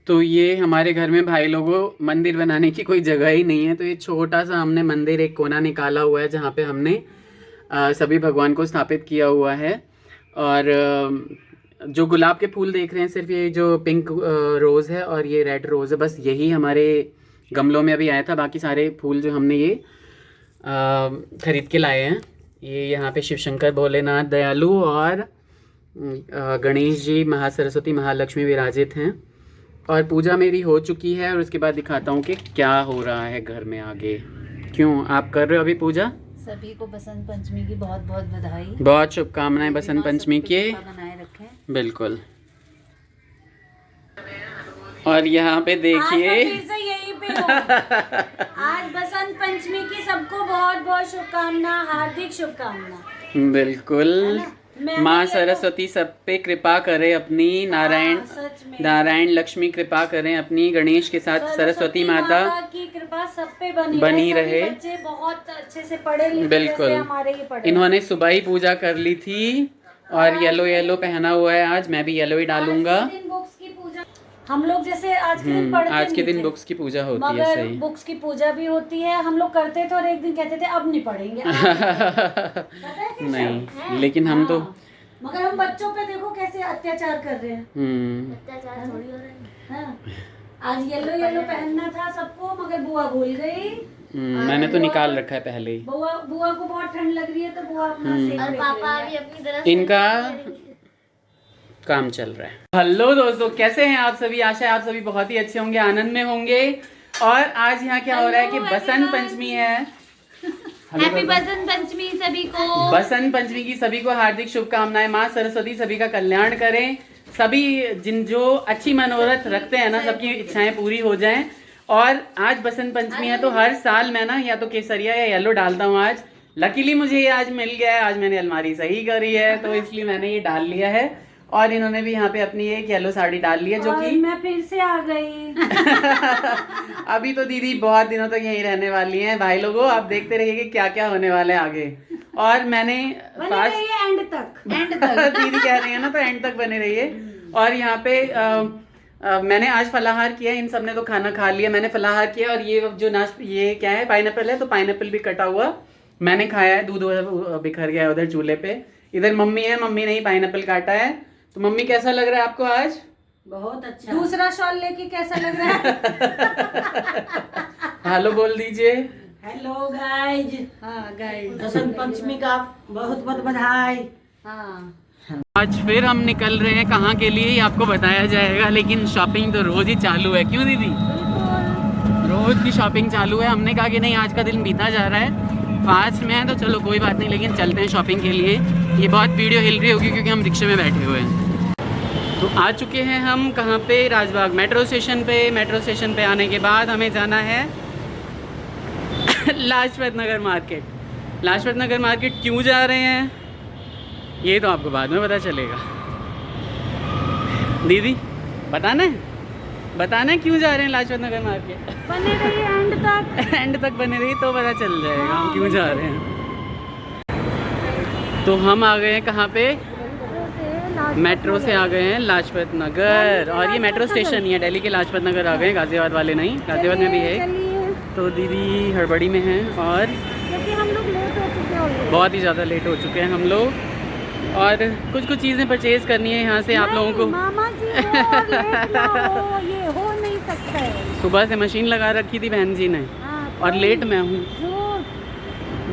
तो ये हमारे घर में भाई लोगों मंदिर बनाने की कोई जगह ही नहीं है, तो ये छोटा सा हमने मंदिर एक कोना निकाला हुआ है जहाँ पे हमने सभी भगवान को स्थापित किया हुआ है। और जो गुलाब के फूल देख रहे हैं सिर्फ ये जो पिंक रोज़ है और ये रेड रोज़ है, बस यही हमारे गमलों में अभी आया था। बाकी सारे फूल जो हमने ये खरीद के लाए हैं। ये यहाँ पे शिव शंकर, भोलेनाथ, दयालु और गणेश जी, महासरस्वती, महालक्ष्मी विराजित हैं। और पूजा मेरी हो चुकी है और उसके बाद दिखाता हूँ कि क्या हो रहा है घर में आगे। क्यों आप कर रहे हो अभी पूजा? सभी को बसंत पंचमी की बहुत बहुत बधाई, बहुत शुभकामनाएं बसंत पंचमी के। बनाए रखें। बिल्कुल। और यहाँ पे देखिए यहीं पे हो। आज बसंत पंचमी की सबको बहुत बहुत शुभकामना, हार्दिक शुभकामना। बिल्कुल। माँ सरस्वती सब पे कृपा करे अपनी, नारायण लक्ष्मी कृपा करें अपनी, गणेश के साथ सरस्वती माता की कृपा सब पे बनी रहे। बच्चे बहुत अच्छे से पढ़े लिखे, बिल्कुल। हमारे ये पढ़े। इन्होंने सुबह ही पूजा कर ली थी और येलो पहना हुआ है। आज मैं भी येलो ही डालूंगा। हम लोग जैसे आज के दिन पढ़ते आज के दिन बुक्स की पूजा होती है, सही। बुक्स की पूजा भी होती है, हम लोग करते थे और एक दिन कहते थे अब नहीं पढ़ेंगे। नहीं, लेकिन हम तो मगर हम बच्चों पे देखो कैसे अत्याचार कर रहे हैं। अत्याचार थोड़ी हो रहे हैं। आज येलो पहनना था सबको, मगर बुआ भूल गई। मैंने तो निकाल रखा है पहले ही। बुआ को बहुत ठंड लग रही है तो बुआ अपना और पापा भी अपनी तरफ इनका काम चल रहा है। हेलो दोस्तों, कैसे हैं आप सभी? आशा है आप सभी बहुत ही अच्छे होंगे, आनंद में होंगे। और आज यहाँ क्या हो रहा है कि बसंत पंचमी है। हैप्पी बसंत पंचमी सभी को। बसंत पंचमी की सभी को हार्दिक शुभकामनाएं। माँ सरस्वती सभी का कल्याण करें। सभी जो अच्छी मनोरथ रखते हैं ना, सबकी इच्छाएं पूरी हो जाएं। और आज बसंत पंचमी है तो हर साल मैं ना या तो केसरिया या येलो डालता हूँ। आज लकीली मुझे ये आज मिल गया है। आज मैंने अलमारी सही करी है तो इसलिए मैंने ये डाल लिया है। और इन्होंने भी यहाँ पे अपनी एक येलो साड़ी डाल ली है, जो कि मैं फिर से आ गई। अभी तो दीदी बहुत दिनों तक यहीं रहने वाली हैं। भाई लोगों, आप देखते रहिए कि क्या क्या होने वाला है आगे। और मैंने एंड तक दीदी कह रही है ना, तो एंड तक बने रहिए। और यहाँ पे मैंने आज फलाहार किया। इन सब ने तो खाना खा लिया, मैंने फलाहार किया। और ये जो ये क्या है, पाइनएप्पल है, तो पाइनएप्पल भी कटा हुआ मैंने खाया है। दूध बिखर गया उधर चूल्हे पे। इधर मम्मी है, मम्मी ने ही पाइनएप्पल काटा है। तो मम्मी कैसा लग रहा है आपको आज? बहुत अच्छा। दूसरा शॉल लेके कैसा लग रहा है? हेलो बोल दीजिए। Hello guys. हाँ गाइज, बसंत पंचमी का बहुत बहुत बधाई। हाँ, आज फिर हम निकल रहे हैं। कहाँ के लिए ही आपको बताया जाएगा, लेकिन शॉपिंग तो रोज ही चालू है। क्यों दीदी? रोज की शॉपिंग चालू है। हमने कहा कि नहीं, आज का दिन बीता जा रहा है, फास्ट में है तो चलो कोई बात नहीं, लेकिन चलते हैं शॉपिंग के लिए। ये बहुत वीडियो हिल रही होगी क्योंकि हम रिक्शे में बैठे हुए हैं। तो आ चुके हैं हम कहाँ पे? राजबाग मेट्रो स्टेशन पे। मेट्रो स्टेशन पे आने के बाद हमें जाना है लाजपत नगर मार्केट। लाजपत नगर मार्केट क्यों जा रहे हैं ये तो आपको बाद में पता चलेगा। दीदी बताना है क्यों जा रहे हैं लाजपत नगर मार्केट? बने रहिए एंड तक। एंड तक बने रही तो पता चल जाएगा हम क्यों जा रहे हैं। तो हम आ गए हैं कहाँ पे? मेट्रो से आ गए हैं लाजपत नगर। और ये मेट्रो स्टेशन ही है, दिल्ली के लाजपत नगर आ गए हैं, गाजियाबाद वाले नहीं। गाजियाबाद में भी है। तो दीदी हड़बड़ी में हैं और हम लोग लेट हो चुके हैं, बहुत ही ज़्यादा लेट हो चुके हैं हम लोग। और कुछ चीज़ें परचेज करनी है यहाँ से आप लोगों को। मामा जी लेट ना हो, ये हो नहीं सकता है। सुबह से मशीन लगा रखी थी बहन जी ने। और लेट मैं हूँ,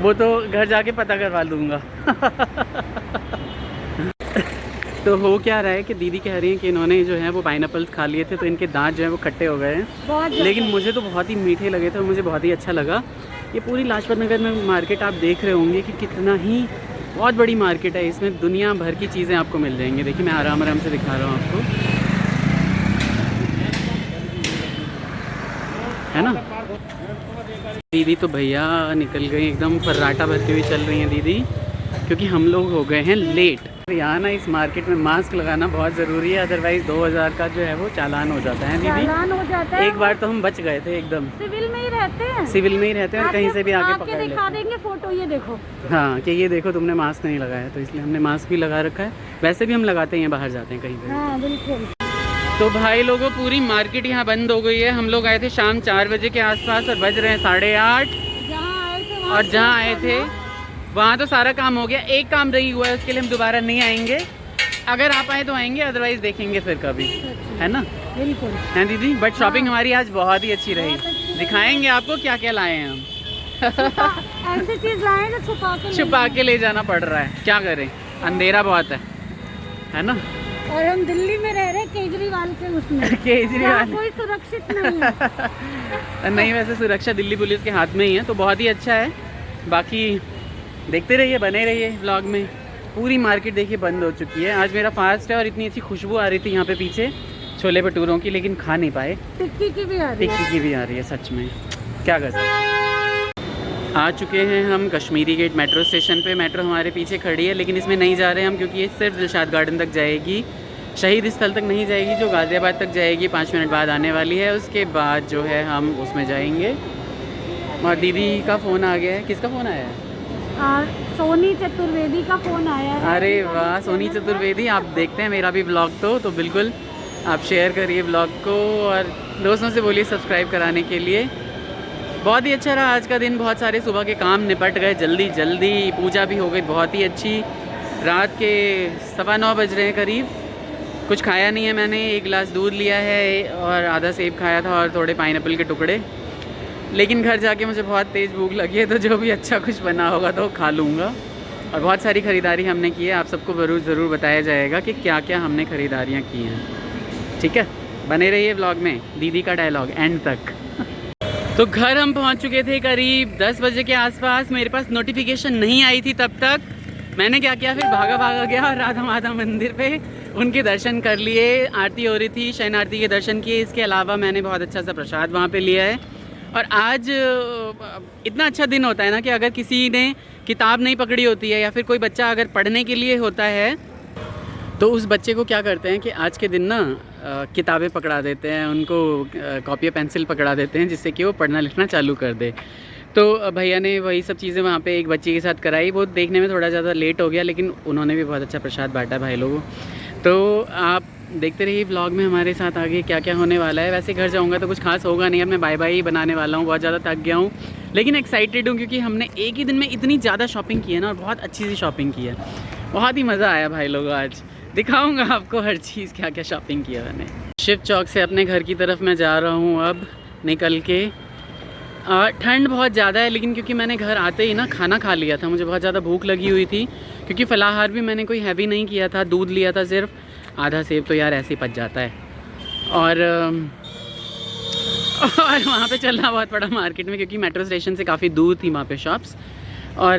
वो तो घर जाके पता करवा लूँगा। तो हो क्या रहा है कि दीदी कह रही हैं कि इन्होंने जो है वो पाइनएप्पल्स खा लिए थे तो इनके दांत जो है वो खट्टे हो गए हैं। लेकिन मुझे तो बहुत ही मीठे लगे थे और मुझे बहुत ही अच्छा लगा। ये पूरी लाजपत नगर में मार्केट आप देख रहे होंगे कि कितना ही बहुत बड़ी मार्केट है। इसमें दुनिया भर की चीज़ें आपको मिल जाएंगी। देखिए मैं आराम से दिखा रहा हूँ आपको, है ना। दीदी तो भैया निकल गई एकदम फर्राटा भरती हुई चल रही हैं दीदी, क्योंकि हम लोग हो गए हैं लेट। यहाँ ना इस मार्केट में मास्क लगाना बहुत ज़रूरी है, अदरवाइज़ 2000 का जो है वो चालान हो जाता है। दीदी चालान हो जाता है। एक बार तो हम बच गए थे एकदम। सिविल में ही रहते हैं। सिविल में ही रहते हैं और कहीं से भी आके पकड़ लेते दिखा देंगे फोटो, ये देखो। हाँ कि ये देखो तुमने मास्क नहीं लगाया, तो इसलिए हमने मास्क भी लगा रखा है। वैसे भी हम लगाते हैं, बाहर जाते हैं कहीं पे। हाँ बिल्कुल। तो भाई लोगों पूरी मार्केट यहाँ बंद हो गई है। हम लोग आए थे शाम 4 बजे के आसपास और बज रहे हैं 8:30। और जहाँ आए थे वहाँ तो सारा काम हो गया, एक काम रही हुआ है, उसके लिए हम दोबारा नहीं आएंगे। अगर आप आए तो आएंगे, अदरवाइज देखेंगे फिर कभी, है ना? बिल्कुल हैं दीदी? बट शॉपिंग हमारी आज बहुत ही अच्छी रही। दिखाएंगे आपको क्या क्या लाए हैं हम। ऐसी चीज लाए जो छुपा के ले जाना पड़ रहा है, क्या करें, अंधेरा बहुत है ना? और हम दिल्ली में रह रहे हैं केजरीवाल के उसमें केजरीवाल कोई सुरक्षित नहीं है। नहीं, वैसे सुरक्षा दिल्ली पुलिस के हाथ में ही है, तो बहुत ही अच्छा है। बाकी देखते रहिए, बने रहिए व्लॉग में। पूरी मार्केट देखिए बंद हो चुकी है। आज मेरा फास्ट है और इतनी अच्छी खुशबू आ रही थी यहाँ पे पीछे छोले भटूरों की, लेकिन खा नहीं पाए। टिक्की की भी आ रही है। टिक्की की भी आ रही है, सच में क्या कर सकते। आ चुके हैं हम कश्मीरी गेट मेट्रो स्टेशन पे। मेट्रो हमारे पीछे खड़ी है, लेकिन इसमें नहीं जा रहे हैं हम, क्योंकि ये सिर्फ दिलशाद गार्डन तक जाएगी, शहीद स्थल तक नहीं जाएगी, जो गाज़ियाबाद तक जाएगी। 5 मिनट बाद आने वाली है। उसके बाद जो है हम उसमें जाएंगे। और दीदी का फ़ोन आ गया है। किसका फ़ोन आया है? सोनी चतुर्वेदी का फ़ोन आया है। अरे वाह, सोनी चतुर्वेदी, आप देखते हैं मेरा भी ब्लॉग तो बिल्कुल आप शेयर करिए ब्लॉग को और दोस्तों से बोलिए सब्सक्राइब कराने के लिए। बहुत ही अच्छा रहा आज का दिन। बहुत सारे सुबह के काम निपट गए जल्दी जल्दी। पूजा भी हो गई बहुत ही अच्छी। रात के 9:15 बज रहे हैं करीब। कुछ खाया नहीं है मैंने, 1 गिलास दूध लिया है और आधा सेब खाया था और थोड़े पाइनएप्पल के टुकड़े। लेकिन घर जाके मुझे बहुत तेज़ भूख लगी है, तो जो भी अच्छा कुछ बना होगा तो खा लूँगा। और बहुत सारी ख़रीदारी हमने की है, आप सबको ज़रूर बताया जाएगा कि क्या क्या हमने ख़रीदारियाँ की हैं। ठीक है, बने रहिए व्लॉग में। दीदी का डायलॉग एंड तक। तो घर हम पहुंच चुके थे करीब 10 बजे के आसपास। मेरे पास नोटिफिकेशन नहीं आई थी तब तक। मैंने क्या किया, फिर भागा गया और राधा माता मंदिर पे उनके दर्शन कर लिए। आरती हो रही थी, शयन आरती के दर्शन किए। इसके अलावा मैंने बहुत अच्छा सा प्रसाद वहाँ पे लिया है। और आज इतना अच्छा दिन होता है ना कि अगर किसी ने किताब नहीं पकड़ी होती है या फिर कोई बच्चा अगर पढ़ने के लिए होता है, तो उस बच्चे को क्या करते हैं कि आज के दिन ना किताबें पकड़ा देते हैं, उनको कॉपी पेंसिल पकड़ा देते हैं, जिससे कि वो पढ़ना लिखना चालू कर दे। तो भैया ने वही सब चीज़ें वहाँ पे एक बच्चे के साथ कराई। वो देखने में थोड़ा ज़्यादा लेट हो गया, लेकिन उन्होंने भी बहुत अच्छा प्रसाद बांटा भाई लोगों। तो आप देखते रहिए व्लॉग में हमारे साथ आगे क्या क्या होने वाला है। वैसे घर जाऊँगा तो कुछ खास होगा नहीं, अब मैं बाय बाय ही बनाने वाला हूँ। बहुत ज़्यादा थक गया हूँ, लेकिन एक्साइटेड हूँ क्योंकि हमने एक ही दिन में इतनी ज़्यादा शॉपिंग की है ना, और बहुत अच्छी सी शॉपिंग की है। बहुत ही मज़ा आया भाई लोग। आज दिखाऊंगा आपको हर चीज़, क्या क्या शॉपिंग किया मैंने। शिव चौक से अपने घर की तरफ मैं जा रहा हूँ अब निकल के। ठंड बहुत ज़्यादा है, लेकिन क्योंकि मैंने घर आते ही ना खाना खा लिया था, मुझे बहुत ज़्यादा भूख लगी हुई थी। क्योंकि फलाहार भी मैंने कोई हैवी नहीं किया था, दूध लिया था सिर्फ। आधा सेब तो यार ऐसे ही पच जाता है। और वहाँ पे चलना बहुत पड़ा मार्केट में, क्योंकि मेट्रो स्टेशन से काफ़ी दूर थी वहाँ पे शॉप्स। और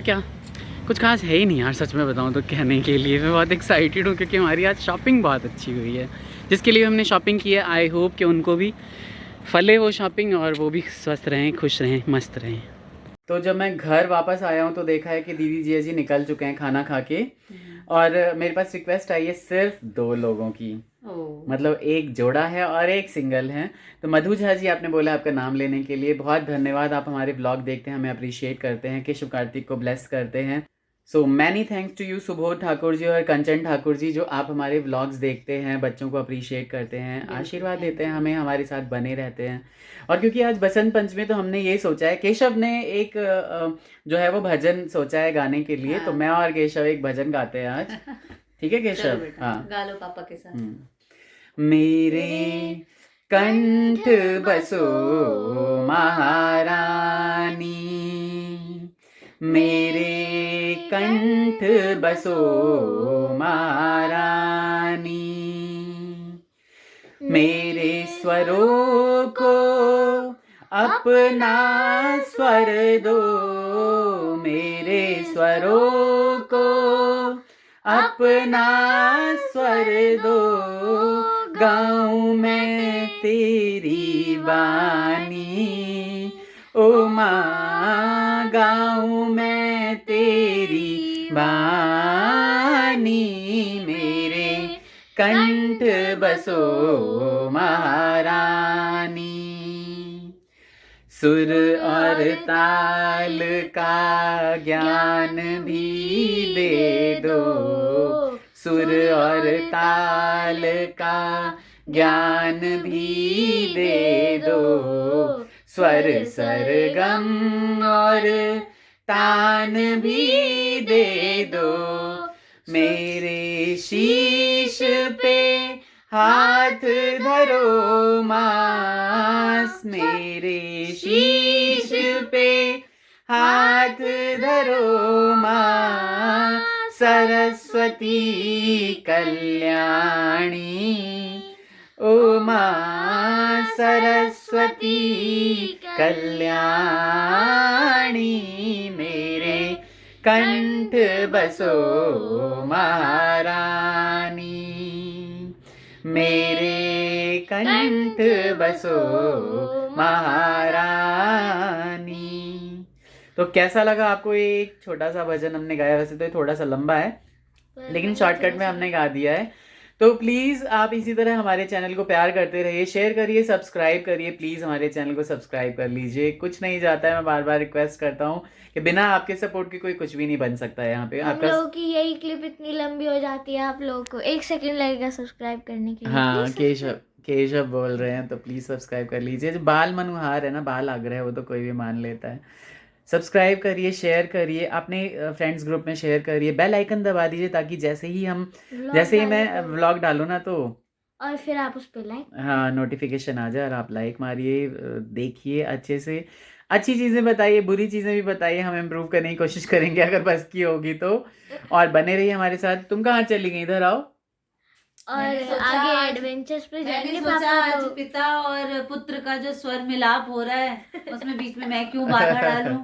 क्या, कुछ खास है ही नहीं यार, सच में बताऊँ तो कहने के लिए। मैं बहुत एक्साइटेड हूँ क्योंकि हमारी आज शॉपिंग बहुत अच्छी हुई है। जिसके लिए हमने शॉपिंग की है, आई होप कि उनको भी फले वो शॉपिंग और वो भी स्वस्थ रहें, खुश रहें, मस्त रहें। तो जब मैं घर वापस आया हूँ तो देखा है कि दीदी जिया जी निकल चुके हैं खाना खा के। और मेरे पास रिक्वेस्ट आई है सिर्फ 2 लोगों की। मतलब एक जोड़ा है और एक सिंगल है। तो मधु झा जी, आपने बोला आपका नाम लेने के लिए। बहुत धन्यवाद, आप हमारे ब्लॉग देखते हैं, हमें अप्रिशिएट करते हैं, केशव कार्तिक को ब्लेस करते हैं। So many thanks to you Subodh Thakur ji और कंचन ठाकुर जी, जो आप हमारे व्लॉग्स देखते हैं, बच्चों को अप्रिशिएट करते हैं, आशीर्वाद देते हैं हमें, हमारे साथ बने रहते हैं। और क्योंकि आज बसंत पंचमी, तो हमने ये सोचा है, केशव ने एक जो है वो भजन सोचा है गाने के लिए। तो मैं और केशव एक भजन गाते हैं आज। ठीक है केशव? हाँ, गा लो पापा के साथ। मेरे कंठ बसो महारानी, मेरे कंठ बसो महारानी, मेरे स्वरों को अपना स्वर दो, मेरे स्वरों को अपना स्वर दो, गाऊं मैं तेरी बानी, ओ माँ गाऊं मैं तेरी बानी, मेरे कंठ बसो महारानी। सुर और ताल का ज्ञान भी दे दो, सुर और ताल का ज्ञान भी दे दो, स्वर सरगम और तान भी दे दो, मेरे शीश पे हाथ धरो मास, मेरे शीश पे हाथ धरो माँ, सरस्वती कल्याणी ओ माँ, सरस्वती कल्याणी, मेरे कंठ बसो महारानी, मेरे कंठ बसो महारानी। तो कैसा लगा आपको ये एक छोटा सा भजन हमने गाया? वैसे तो ये थोड़ा सा लंबा है लेकिन शॉर्टकट में हमने गा दिया है। तो प्लीज़ आप इसी तरह हमारे चैनल को प्यार करते रहिए, शेयर करिए, सब्सक्राइब करिए, प्लीज़ हमारे चैनल को सब्सक्राइब कर लीजिए। कुछ नहीं जाता है, मैं बार बार रिक्वेस्ट करता हूँ कि बिना आपके सपोर्ट के कोई कुछ भी नहीं बन सकता है यहाँ पे। हम आपका लोगों की यही क्लिप इतनी लंबी हो जाती है, आप लोगों को 1 सेकंड लगेगा सब्सक्राइब करने के लिए। हाँ, Please subscribe। केशव बोल रहे हैं तो प्लीज़ सब्सक्राइब कर लीजिए। जो बाल मनुहार है ना, बाल आग्रह, वो तो कोई भी मान लेता है। सब्सक्राइब करिए, शेयर करिए, अपने फ्रेंड्स ग्रुप में शेयर करिए, बेल आइकन दबा दीजिए ताकि जैसे ही मैं व्लॉग डालूँ ना तो और फिर आप उस पर लाइक, हाँ नोटिफिकेशन आ जाए और आप लाइक मारिए, देखिए, अच्छे से अच्छी चीज़ें बताइए, बुरी चीज़ें भी बताइए, हम इम्प्रूव करने की कोशिश करेंगे अगर बस की होगी तो। और बने रहिए हमारे साथ। तुम कहाँ चली गई? इधर आओ। और आगे एडवेंचर्स पे मैंने जाएंगे सोचा पापा आज तो। पिता और पुत्र का जो स्वर मिलाप हो रहा है उसमें बीच में मैं क्यों बाधा डालूं,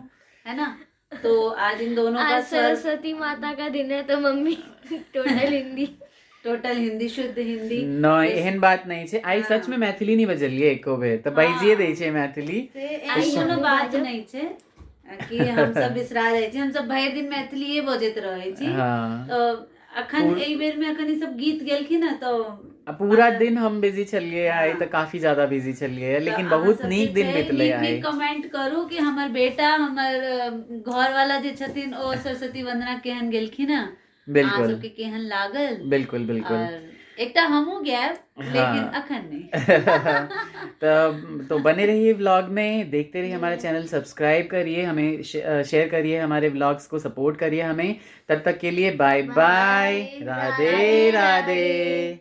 है ना? तो आज इन दोनों का आज स्वर सरस्वती माता का दिन है तो मम्मी टोटल हिंदी शुद्ध हिंदी नो एहन बात नहीं छे। आई सच में मैथिली नहीं बजलिए एको बेर तो बाजिए दै छै मैथिली। से एहन कोनो बात नहीं छे कि हम सब बिसरा जाय छी, हम सब भरि दिन मैथिलीए बजैत रहै छी। हाँ, तो अखन एहि बेर में अखन ई सब गीत गेलखिन ना तो पूरा दिन हम बिजी चलिए आए तो काफी ज्यादा बिजी चलिए, लेकिन बहुत नीक दिन बितले आए। कमेंट करू कि हमर बेटा हमर घर वाला जे छथिन ओ सरस्वती वंदना केहन गेलखिन ना, बिल्कुल सबके केहन लागल। बिल्कुल बिल्कुल। और एकटा हमहू गैब लेकिन अखन तो नहीं। बने रहिए व्लॉग में, देखते रहिए हमारा चैनल, सब्सक्राइब करिए, हमें शेयर करिए, हमारे व्लॉग्स को सपोर्ट करिए हमें। तब तक के लिए बाय बाय, राधे राधे।